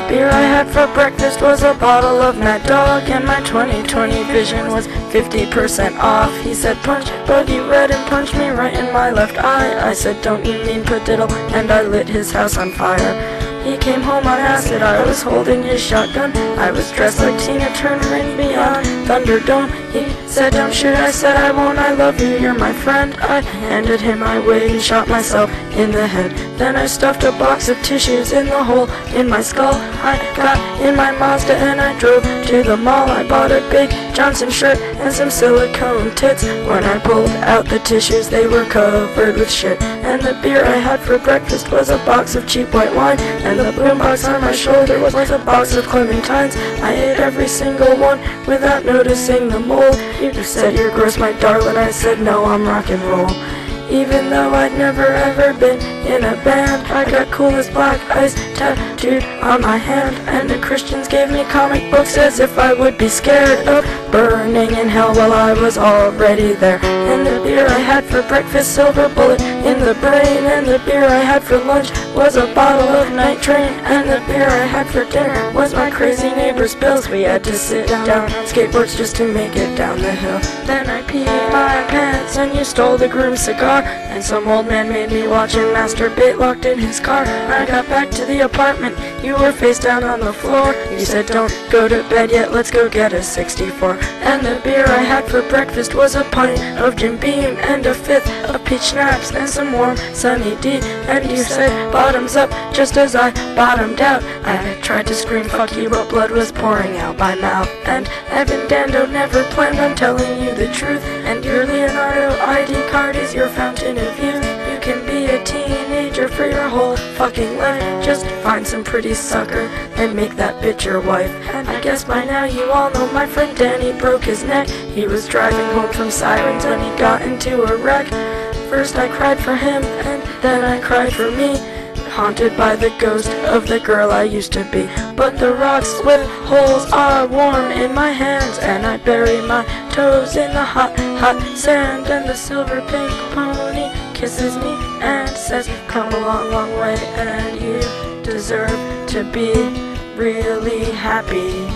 beer I had for breakfast was a bottle of Mad Dog, and my 20/20 vision was 50% off. He said, punch-buggy red, and punched me right in my left eye. I said, don't you mean pediddle? And I lit his house on fire. He came home on acid, I was holding his shotgun. I was dressed like Tina Turner in Beyond Thunderdome. He said, don't shoot, I said, I won't, I love you, you're my friend. I handed him my wig and shot myself in the head. Then I stuffed a box of tissues in the hole in my skull. I got in my Mazda and I drove to the mall. I bought a big Johnson shirt and some silicone tits. When I pulled out the tissues, they were covered with shit. And the beer I had for breakfast was a box of cheap white wine, and the boombox on my shoulder was a box of clementines. I ate every single one without noticing the mold. You said you're gross, my darling. I said no, I'm rock and roll. Even though I'd never ever been in a band, I got cool as black ice tattooed on my hand. And the Christians gave me comic books as if I would be scared of burning in hell while I was already there. And the beer I had for breakfast, silver bullet in the brain. And the beer I had for lunch was a bottle of Night Train. And the beer I had for dinner was my crazy neighbor's bills. We had to sit down on skateboards just to make it down the hill. Then I peed my pants and you stole the groom's cigar. And some old man made me watch him masturbate locked in his car. When I got back to the apartment, you were face down on the floor. You said, don't go to bed yet, let's go get a 64. And the beer I had for breakfast was a pint of Jim Beam and a fifth of peach schnapps and some warm Sunny D. And you said, bottoms up, just as I bottomed out. I tried to scream fuck you, but blood was pouring out my mouth. And Evan Dando never planned on telling you the truth. And your Leonardo ID card is your fountain of youth. You can be a teenager for your whole fucking life. Just find some pretty sucker and make that bitch your wife. And I guess by now you all know my friend Danny broke his neck. He was driving home from Sirens when he got into a wreck. First I cried for him and then I cried for me, haunted by the ghost of the girl I used to be. But the rocks with holes are warm in my hands, and I bury my toes in the hot, hot sand. And the silver pink pony kisses me and says, come a long, long way, and you deserve to be really happy.